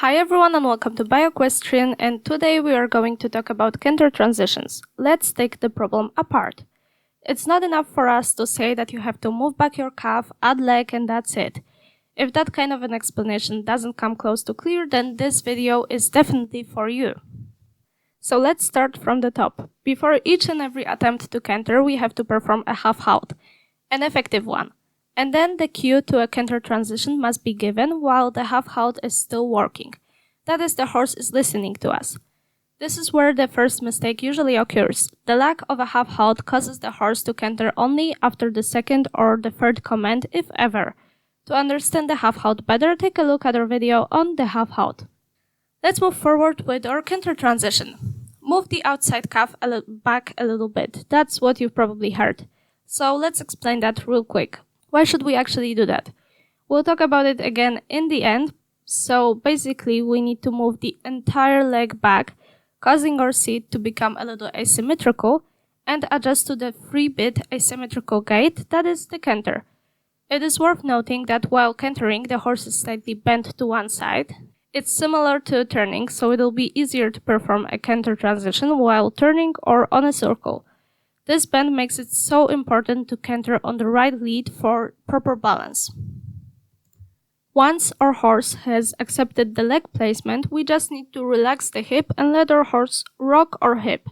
Hi everyone and welcome to Bioequestrian, and today we are going to talk about canter transitions. Let's take the problem apart. It's not enough for us to say that you have to move back your calf, add leg, and that's it. If that kind of an explanation doesn't come close to clear, then this video is definitely for you. So let's start from the top. Before each and every attempt to canter, we have to perform a half halt, an effective one. And then the cue to a canter transition must be given while the half halt is still working. That is, the horse is listening to us. This is where the first mistake usually occurs. The lack of a half halt causes the horse to canter only after the second or the third command, if ever. To understand the half halt better, take a look at our video on the half halt. Let's move forward with our canter transition. Move the outside calf back a little bit. That's what you've probably heard. So let's explain that real quick. Why should we actually do that? We'll talk about it again in the end. So basically we need to move the entire leg back, causing our seat to become a little asymmetrical and adjust to the 3-bit asymmetrical gait, that is the canter. It is worth noting that while cantering, the horse is slightly bent to one side. It's similar to turning, so it'll be easier to perform a canter transition while turning or on a circle. This bend makes it so important to canter on the right lead for proper balance. Once our horse has accepted the leg placement, we just need to relax the hip and let our horse rock our hip.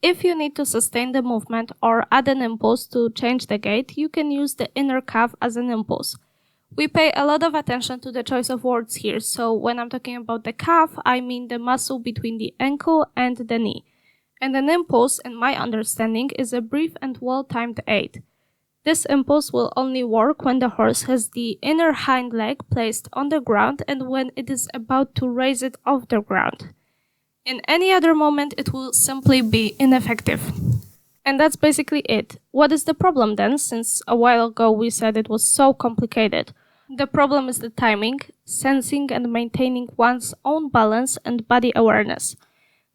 If you need to sustain the movement or add an impulse to change the gait, you can use the inner calf as an impulse. We pay a lot of attention to the choice of words here, so when I'm talking about the calf, I mean the muscle between the ankle and the knee. And an impulse, in my understanding, is a brief and well-timed aid. This impulse will only work when the horse has the inner hind leg placed on the ground and when it is about to raise it off the ground. In any other moment, it will simply be ineffective. And that's basically it. What is the problem then, since a while ago we said it was so complicated? The problem is the timing, sensing and maintaining one's own balance and body awareness,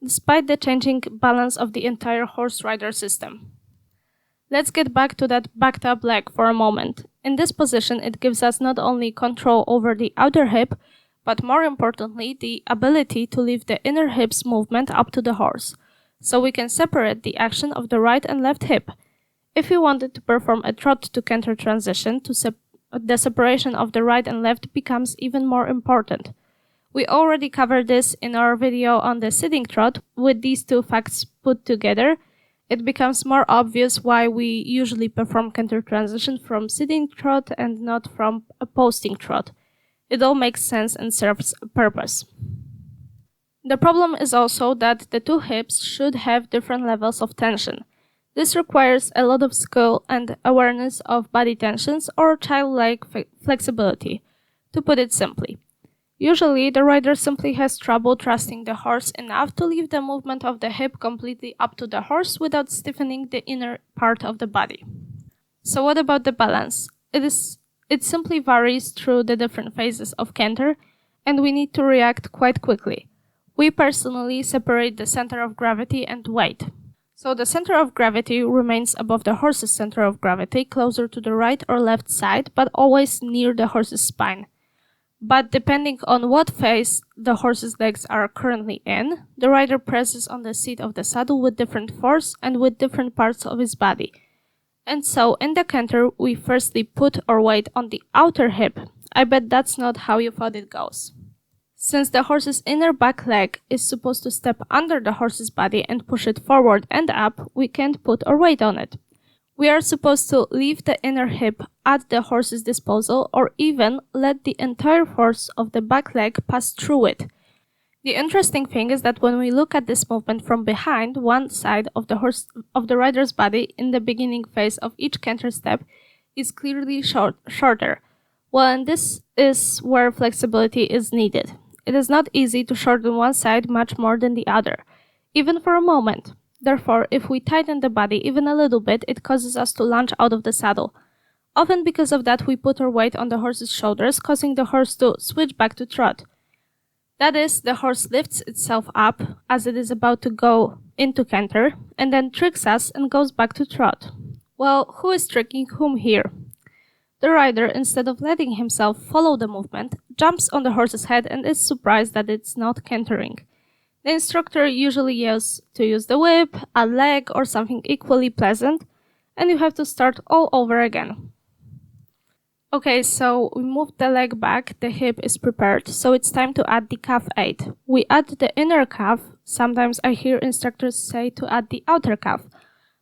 despite the changing balance of the entire horse rider system. Let's get back to that backed up leg for a moment. In this position, it gives us not only control over the outer hip, but more importantly, the ability to leave the inner hip's movement up to the horse, so we can separate the action of the right and left hip. If we wanted to perform a trot to canter transition, the separation of the right and left becomes even more important. We already covered this in our video on the sitting trot. With these two facts put together, it becomes more obvious why we usually perform canter transition from sitting trot and not from a posting trot. It all makes sense and serves a purpose. The problem is also that the two hips should have different levels of tension. This requires a lot of skill and awareness of body tensions or childlike flexibility, to put it simply. Usually, the rider simply has trouble trusting the horse enough to leave the movement of the hip completely up to the horse without stiffening the inner part of the body. So what about the balance? It simply varies through the different phases of canter, and we need to react quite quickly. We personally separate the center of gravity and weight. So the center of gravity remains above the horse's center of gravity, closer to the right or left side, but always near the horse's spine. But depending on what phase the horse's legs are currently in, the rider presses on the seat of the saddle with different force and with different parts of his body. And so, in the canter, we firstly put our weight on the outer hip. I bet that's not how you thought it goes. Since the horse's inner back leg is supposed to step under the horse's body and push it forward and up, we can't put our weight on it. We are supposed to leave the inner hip at the horse's disposal or even let the entire force of the back leg pass through it. The interesting thing is that when we look at this movement from behind, one side of the rider's body in the beginning phase of each canter step is clearly shorter. Well, and this is where flexibility is needed. It is not easy to shorten one side much more than the other, even for a moment. Therefore, if we tighten the body even a little bit, it causes us to lunge out of the saddle. Often because of that, we put our weight on the horse's shoulders, causing the horse to switch back to trot. That is, the horse lifts itself up as it is about to go into canter, and then tricks us and goes back to trot. Well, who is tricking whom here? The rider, instead of letting himself follow the movement, jumps on the horse's head and is surprised that it's not cantering. The instructor usually yells to use the whip, a leg, or something equally pleasant, and you have to start all over again. Okay, so we moved the leg back, the hip is prepared, so it's time to add the calf aid. We add the inner calf, sometimes I hear instructors say to add the outer calf,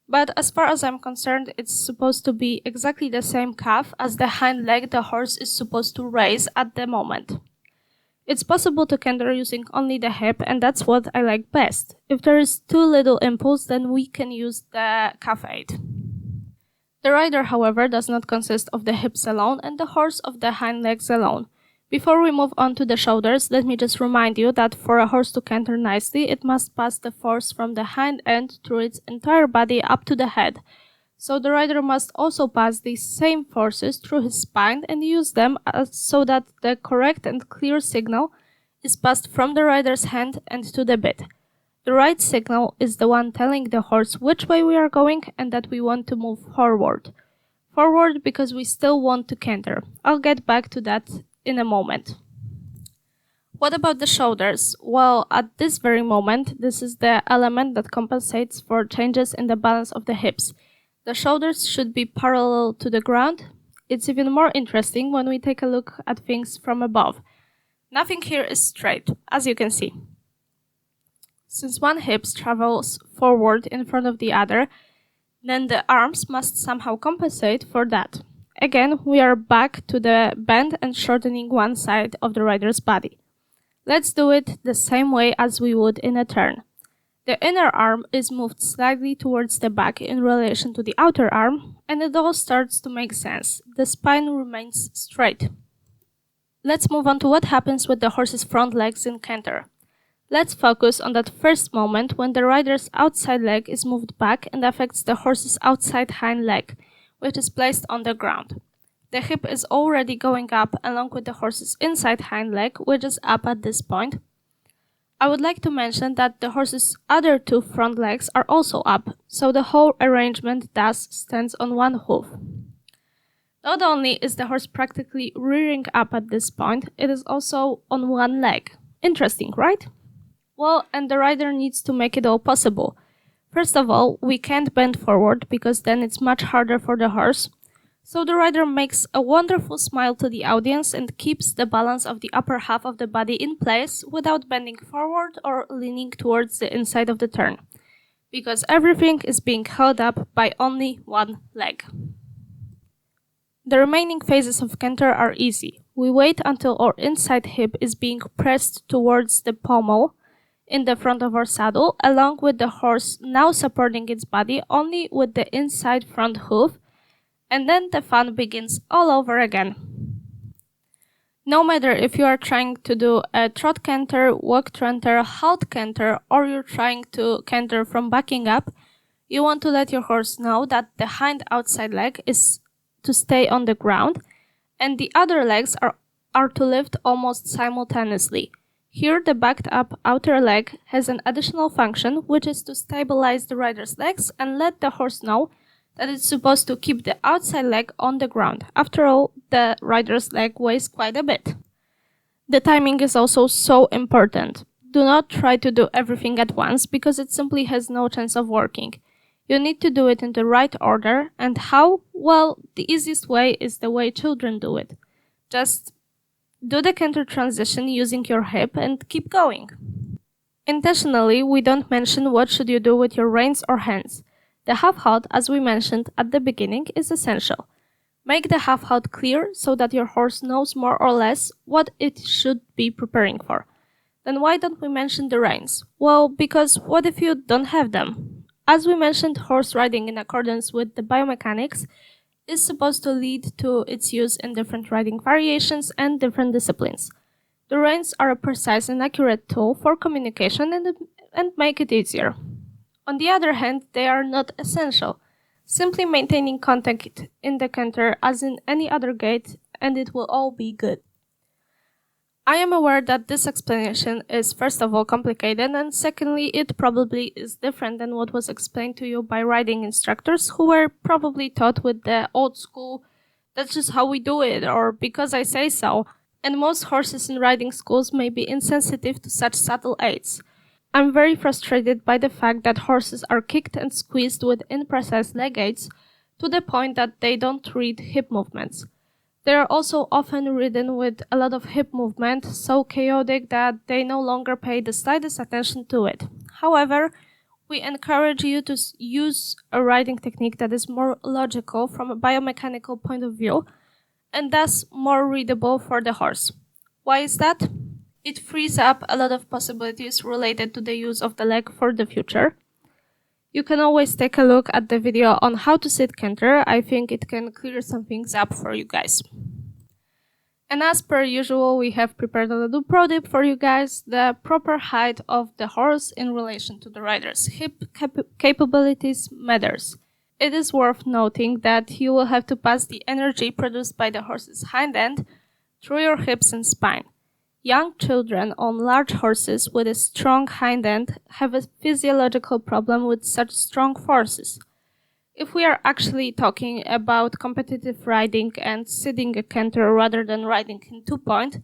but as far as I'm concerned, it's supposed to be exactly the same calf as the hind leg the horse is supposed to raise at the moment. It's possible to canter using only the hip, and that's what I like best. If there is too little impulse, then we can use the calf aid. The rider, however, does not consist of the hips alone and the horse of the hind legs alone. Before we move on to the shoulders, let me just remind you that for a horse to canter nicely, it must pass the force from the hind end through its entire body up to the head. So the rider must also pass these same forces through his spine and use them so that the correct and clear signal is passed from the rider's hand and to the bit. The right signal is the one telling the horse which way we are going and that we want to move forward. Forward because we still want to canter. I'll get back to that in a moment. What about the shoulders? Well, at this very moment, this is the element that compensates for changes in the balance of the hips. The shoulders should be parallel to the ground. It's even more interesting when we take a look at things from above. Nothing here is straight, as you can see. Since one hip travels forward in front of the other, then the arms must somehow compensate for that. Again, we are back to the bend and shortening one side of the rider's body. Let's do it the same way as we would in a turn. The inner arm is moved slightly towards the back in relation to the outer arm, and it all starts to make sense. The spine remains straight. Let's move on to what happens with the horse's front legs in canter. Let's focus on that first moment when the rider's outside leg is moved back and affects the horse's outside hind leg, which is placed on the ground. The hip is already going up along with the horse's inside hind leg, which is up at this point. I would like to mention that the horse's other two front legs are also up, so the whole arrangement thus stands on one hoof. Not only is the horse practically rearing up at this point, it is also on one leg. Interesting, right? Well, and the rider needs to make it all possible. First of all, we can't bend forward because then it's much harder for the horse. So the rider makes a wonderful smile to the audience and keeps the balance of the upper half of the body in place without bending forward or leaning towards the inside of the turn, because everything is being held up by only one leg. The remaining phases of canter are easy. We wait until our inside hip is being pressed towards the pommel in the front of our saddle, along with the horse now supporting its body only with the inside front hoof, and then the fun begins all over again. No matter if you are trying to do a trot canter, walk canter, halt canter, or you're trying to canter from backing up, you want to let your horse know that the hind outside leg is to stay on the ground, and the other legs are to lift almost simultaneously. Here, the backed up outer leg has an additional function, which is to stabilize the rider's legs and let the horse know that it's supposed to keep the outside leg on the ground. After all, the rider's leg weighs quite a bit. The timing is also so important. Do not try to do everything at once because it simply has no chance of working. You need to do it in the right order, and how? Well, the easiest way is the way children do it. Just do the canter transition using your hip and keep going. Intentionally, we don't mention what should you do with your reins or hands. The half halt, as we mentioned at the beginning, is essential. Make the half halt clear so that your horse knows more or less what it should be preparing for. Then why don't we mention the reins? Well, because what if you don't have them? As we mentioned, horse riding in accordance with the biomechanics is supposed to lead to its use in different riding variations and different disciplines. The reins are a precise and accurate tool for communication and make it easier. On the other hand, they are not essential. Simply maintaining contact in the canter as in any other gait and it will all be good. I am aware that this explanation is first of all complicated and secondly it probably is different than what was explained to you by riding instructors who were probably taught with the old school that's just how we do it, or because I say so. And most horses in riding schools may be insensitive to such subtle aids. I'm very frustrated by the fact that horses are kicked and squeezed with imprecise leg aids to the point that they don't read hip movements. They are also often ridden with a lot of hip movement, so chaotic that they no longer pay the slightest attention to it. However, we encourage you to use a riding technique that is more logical from a biomechanical point of view and thus more readable for the horse. Why is that? It frees up a lot of possibilities related to the use of the leg for the future. You can always take a look at the video on how to sit canter. I think it can clear some things up for you guys. And as per usual, we have prepared a little pro tip for you guys: the proper height of the horse in relation to the rider's hip capabilities matters. It is worth noting that you will have to pass the energy produced by the horse's hind end through your hips and spine. Young children on large horses with a strong hind end have a physiological problem with such strong forces. If we are actually talking about competitive riding and sitting a canter rather than riding in 2-point,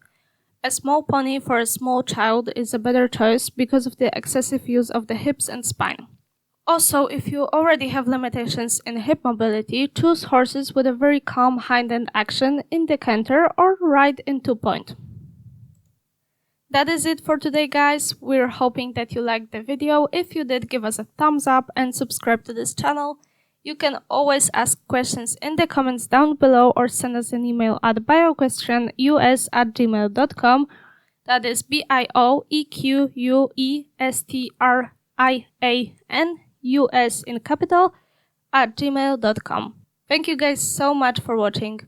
a small pony for a small child is a better choice because of the excessive use of the hips and spine. Also, if you already have limitations in hip mobility, choose horses with a very calm hind end action in the canter or ride in 2-point. That is it for today, guys. We're hoping that you liked the video. If you did, give us a thumbs up and subscribe to this channel. You can always ask questions in the comments down below or send us an email at bioequestrianus@gmail.com. That is bioequestrianus in capital @gmail.com. Thank you guys so much for watching.